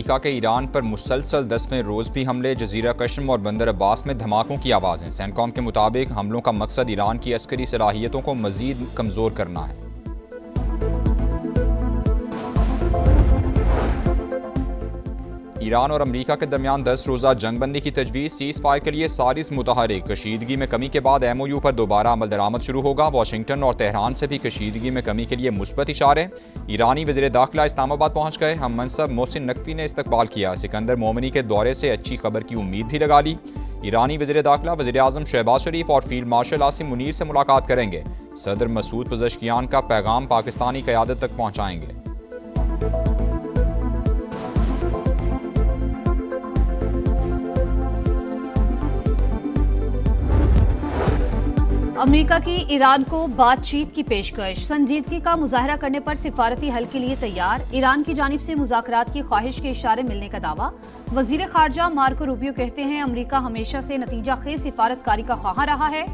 अमरीका के ईरान पर मुसलसल 10वें रोज़ भी हमले, जजीरा कश्म और बंदर अब्बास में धमाकों की आवाज़ें। सेंटकॉम के मुताबिक हमलों का मकसद ईरान की अस्करी सलाहियतों को मज़ीद कमज़ोर करना है। ईरान और अमरीका के दरमियान 10 रोज़ा जंगबंदी की तजवीज़, सीज़ फायर के लिए सारिस मुतहरिक। कशीदगी में कमी के बाद MOU पर दोबारा अमल दरामद शुरू होगा। वाशिंगटन और तेहरान से भी कशीदगी में कमी के लिए मुस्बत इशारे। ईरानी वज़ीर दाखिला इस्लामाबाद पहुँच गए। हम मनसब मोहसिन नकवी ने इस्तकबाल किया। सिकंदर मोमिनी के दौरे से अच्छी खबर की उम्मीद भी लगा ली। ईरानी वज़ीर दाखिला वज़ीर आज़म शहबाज शरीफ और फील्ड मार्शल आसिम मुनीर से मुलाकात करेंगे। सदर मसूद पज़ेश्कियान का पैगाम पाकिस्तानी क़यादत तक पहुँचाएंगे। अमेरिका की ईरान को बातचीत की पेशकश, संजीदगी का मुजाहरा करने पर सिफारती हल के लिए तैयार। ईरान की जानिब से मुज़ाकरात की ख्वाहिश के इशारे मिलने का दावा। वजीर खारजा मार्को रूबियो कहते हैं अमेरिका हमेशा से नतीजा खेज सिफारतकारी का ख्वाह रहा है।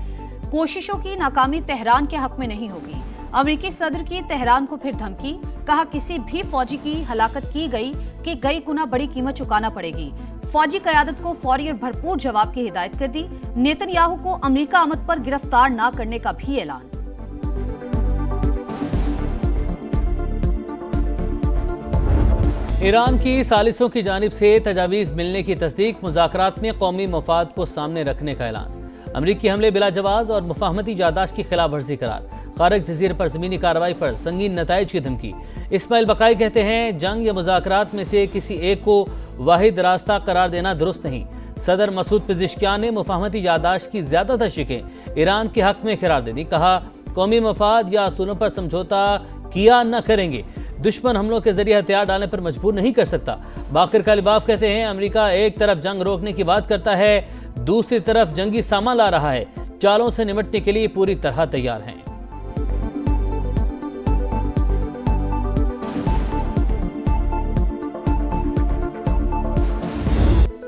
कोशिशों की नाकामी तेहरान के हक में नहीं होगी। अमेरिकी सदर की तेहरान को फिर धमकी, कहा किसी भी फौजी की हलाकत की गई कि कई गुना बड़ी कीमत चुकाना पड़ेगी। फौजी क़यादत को फौरी और भरपूर जवाब की हिदायत कर दी। नेतन्याहू को अमेरिका आमद पर गिरफ्तार न करने का भी ऐलान। ईरान की सालिसों की जानिब से तजावीज़ मिलने की तस्दीक, मुज़ाकरात में कौमी मफाद को सामने रखने का ऐलान। अमरीकी हमले बिला जवाज़ और मुफाहमती यादाश्त की खिलाफ वर्जी करार। खारक जजीरे पर ज़मीनी कार्रवाई पर संगीन नताइज की धमकी। इस्माइल बकाई कहते हैं जंग या मुज़ाकरात में से किसी एक को वाहिद रास्ता करार देना दुरुस्त नहीं। सदर मसूद पज़ेश्कियान ने मुफाहमती यादाश्त की ज़्यादातर शिकें ईरान के हक में करार दे दी। कहा कौमी मफाद या असूलों पर समझौता किया न करेंगे। दुश्मन हमलों के जरिए हथियार डालने पर मजबूर नहीं कर सकता। बाकर कालिबाफ कहते हैं अमेरिका एक तरफ जंग रोकने की बात करता है, दूसरी तरफ जंगी सामान ला रहा है। चालों से निपटने के लिए पूरी तरह तैयार हैं।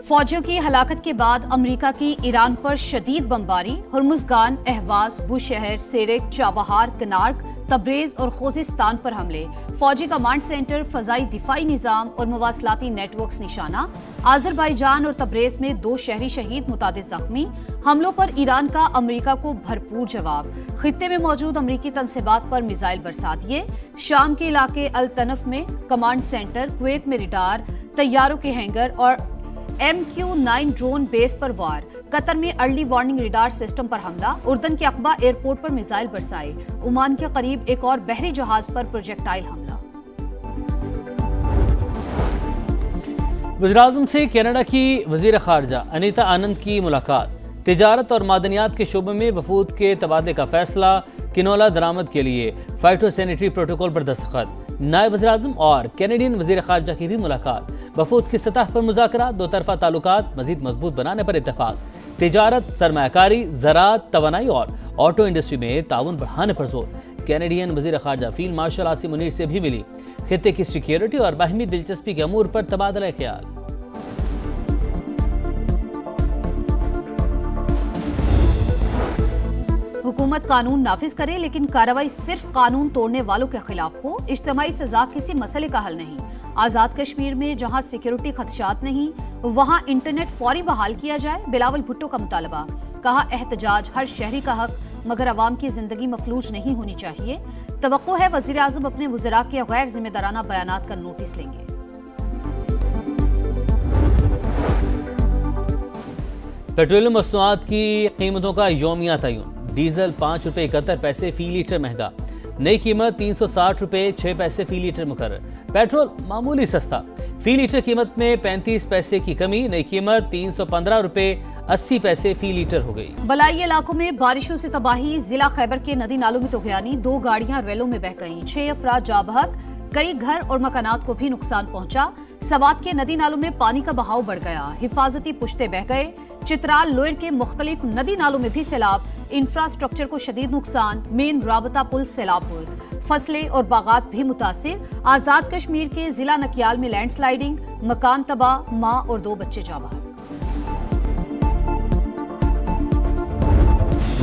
फौजियों की हलाकत के बाद अमेरिका की ईरान पर शदीद बमबारी। हुर्मुज़गान, अहवाज, बुशहर, सेरेक, चाबहार, कनार्क, तब्रेज और खोजिस्तान पर हमले। फौजी कमांड सेंटर, फजाई दिफाई निज़ाम और मवासलाती नेटवर्क्स निशाना। आज़रबाईजान और तब्रेज में 2 शहरी शहीद, मुतादिद जख्मी। हमलों पर ईरान का अमेरिका को भरपूर जवाब। खित्ते में मौजूद अमेरिकी तनसीबात पर मिसाइल बरसा दिए। शाम के इलाके अल तनफ में कमांड सेंटर, कुवैत में रिडार, तैयारों के हैंगर और MQ-9 ड्रोन बेस पर वार। कतर में अर्ली वार्निंग रिडार सिस्टम पर हमला। उर्दन के अकबा एयरपोर्ट पर मिसाइल बरसाए। ओमान के करीब एक और बहरी जहाज पर प्रोजेक्टाइल हमला। वज़ीर-ए-आज़म से कनाडा की वज़ीर खारजा अनीता आनंद की मुलाकात। तिजारत और मादनियात के शोबे में वफूद के तबादले का फैसला। किनोला दरामद के लिए फाइटो सैनिटरी प्रोटोकॉल पर दस्तखत। नायब वज़ीर-ए-आज़म और कैनेडियन वज़ीर खारजा की भी मुलाकात। वफूद की सतह पर मुज़ाकरात, दो तरफा ताल्लुकात मज़ीद मजबूत बनाने पर इत्तेफाक। तिजारत, सरमायाकारी, ज़राअत, तवानाई और ऑटो इंडस्ट्री में ताउन बढ़ाने पर जोर। कैनेडियन वज़ीर खारजा फील्ड मार्शल आसिम मुनीर से भी मिली। खित्ते की सिक्योरिटी और बाहमी दिलचस्पी के अमूर पर तबादला ख्याल। हुकूमत कानून नाफिज करे लेकिन कार्रवाई सिर्फ कानून तोड़ने वालों के खिलाफ हो। इज्तिमाई सजा किसी मसले का हल नहीं। आजाद कश्मीर में जहां सिक्योरिटी खदशात नहीं, वहां इंटरनेट फौरी बहाल किया जाए। बिलावल भुट्टो का मुतालबा। कहा एहतजाज हर शहरी का हक, मगर अवाम की जिंदगी मफलूज नहीं होनी चाहिए। तवक्को है वज़ीर आज़म अपने वज़रा के गैर जिम्मेदाराना बयानात का नोटिस लेंगे। पेट्रोलियम मसनूआत की कीमतों का यौमिया तयन। डीजल 5 रुपये 71 पैसे फी लीटर महंगा। नई कीमत 360 रुपये 6 पैसे फी लीटर मुकर्रर। पेट्रोल मामूली सस्ता, फी लीटर कीमत में 35 पैसे की कमी। नई कीमत 315 रुपये 80 पैसे फी लीटर हो गई। बलाई इलाकों में बारिशों से तबाही। जिला खैबर के नदी नालों में तुगयानी। 2 गाड़ियां रेलों में बह गईं। 6 अफराद जाबहक। कई घर और मकानात को भी नुकसान पहुंचा। सवात के नदी नालों में पानी का बहाव बढ़ गया। हिफाजती पुश्ते बह गए। चित्राल लोयर के मुख्तलिफ नदी नालों में भी सैलाब। इंफ्रास्ट्रक्चर को शदीद नुकसान। मेन राबता पुल सैलाबुल। फसलें और बागात भी मुतासिर। आजाद कश्मीर के जिला नकियाल में लैंडस्लाइडिंग। मकान तबाह, मां और 2 बच्चे जाबाहक।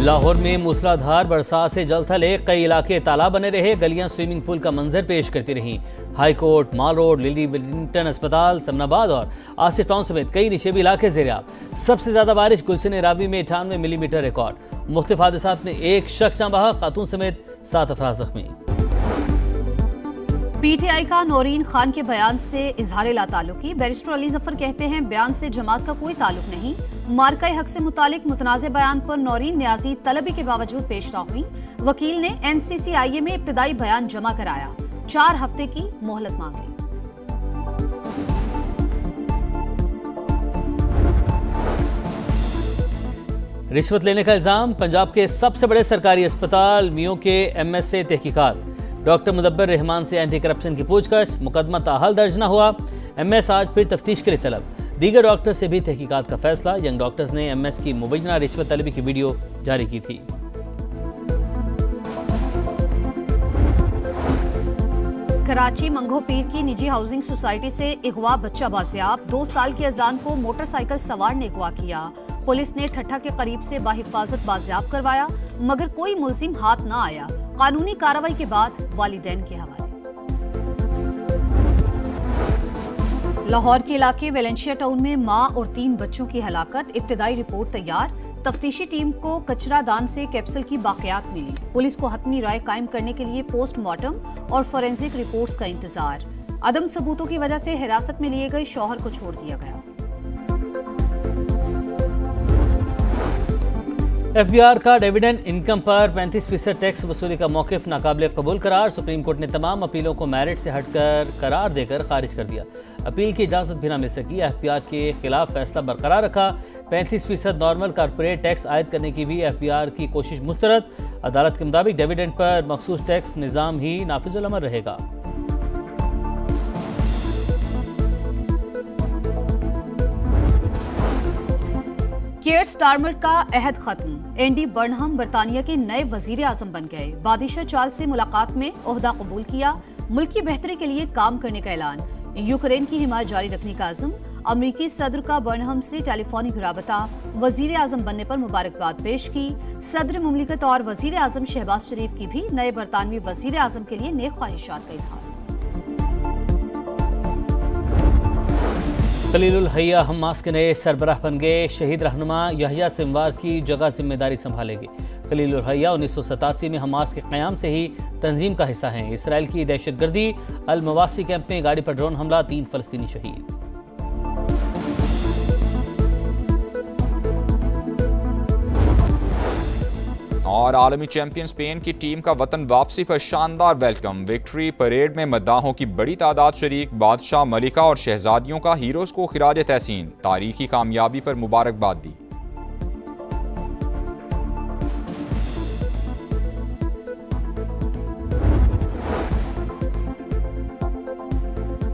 लाहौर में मूसलाधार बरसात से जल थले कई इलाके तालाब बने रहे, गलियां स्विमिंग पूल का मंजर पेश करती रहीं। हाई कोर्ट, माल रोड, लिली विलिंगटन अस्पताल, समनाबाद और आसिफ टाउन समेत कई निचेबी इलाके ज़ेर-आब। सबसे ज्यादा बारिश गुलशन रावी में 98 मिलीमीटर रिकॉर्ड। मुख्तलिफ हादसात में एक शख्स जाँ बहक, खातून समेत 7 अफराद जख्मी। पीटीआई का नौरीन खान के बयान से इजहार लाताल्लुकी। बैरिस्टर अली जफर कहते हैं बयान से जमात का कोई ताल्लुक नहीं। मार्का हक से मुतालिक मुतनाज़ बयान पर नौरीन न्याजी तलबी के बावजूद पेश न हुई। वकील ने NCCIA में इब्तदाई बयान जमा कराया, 4 हफ्ते की मोहलत मांगी। रिश्वत लेने का इल्जाम, पंजाब के सबसे बड़े सरकारी अस्पताल मियो के MS से तहकीकात। डॉक्टर मुदब्बर रहमान से एंटी करप्शन की पूछताछ, मुकदमा ताहाल दर्ज न हुआ। MS आज फिर तफ्तीश के लिए तलब। दीगर डॉक्टर से भी तहकीकात का फैसला। यंग डॉक्टर्स ने MS की मुबैना रिश्वत तलबी की वीडियो जारी की थी। कराची मंगो पीर की निजी हाउसिंग सोसाइटी से अगवा बच्चा बाजियाब। 2 साल के अजान को मोटरसाइकिल सवार ने अगवा किया। पुलिस ने ठट्ठा के करीब से बाहिफाजत बाजियाब करवाया, मगर कोई मुल्जिम हाथ न आया। कानूनी कार्रवाई के बाद वालिदैन के हवाले। लाहौर के इलाके वेलेंशिया टाउन में मां और 3 बच्चों की हलाकत। इब्तिदाई रिपोर्ट तैयार। तफ्तीशी टीम को कचरा दान से कैप्सूल की बाकियात मिली। पुलिस को हतमी राय कायम करने के लिए पोस्टमार्टम और फोरेंसिक रिपोर्ट्स का इंतजार। अदम सबूतों की वजह से हिरासत में लिए गए शौहर को छोड़ दिया गया। FBR का डिविडेंड इनकम पर 35% टैक्स वसूली का मौक़िफ़ नाकाबिल कबूल करार। सुप्रीम कोर्ट ने तमाम अपीलों को मेरिट से हटकर करार देकर खारिज कर दिया। अपील की इजाज़त भी न मिल सकी। FBR के खिलाफ फैसला बरकरार रखा। 35% नॉर्मल कॉर्पोरेट टैक्स आयद करने की भी FBR की कोशिश मुस्तरद। अदालत के मुताबिक डिविडेंड पर मखसूस टैक्स निज़ाम ही नाफिजुल अमल रहेगा। केयर स्टारमर का अहद खत्म। एंडी बर्नहम बरतानिया के नए वजीर आजम बन गए। बादिशा चाल से मुलाकात में ओहदा कबूल किया। मुल्क की बेहतरी के लिए काम करने का ऐलान। यूक्रेन की हिमायत जारी रखने का आज़म। अमरीकी सदर का बर्नहम से टेलीफोनिक राबता। वजीर आजम बनने पर मुबारकबाद पेश की। सदर मुमलिकत और वजीर आजम शहबाज शरीफ की भी नए बरतानवी वजीर आजम के लिए नेक ख्वाहिशात का इजहार। खलीलुल हैया हमास के नए सरबराह बन गए। शहीद रहनुमा यहया सिनवार की जगह जिम्मेदारी संभालेगी। खलीलुल हैया 1987 में हमास के क़याम से ही तंजीम का हिस्सा हैं। इसराइल की दहशतगर्दी अल मवासी कैंप में गाड़ी पर ड्रोन हमला, 3 फ़लस्तीनी शहीद। और आलमी चैंपियन स्पेन की टीम का वतन वापसी पर शानदार वेलकम। विक्ट्री परेड में मद्दाहों की बड़ी तादाद शरीक। बादशाह, मलिका और शहजादियों का हीरोज़ को खिराज तहसीन। तारीखी कामयाबी पर मुबारकबाद दी।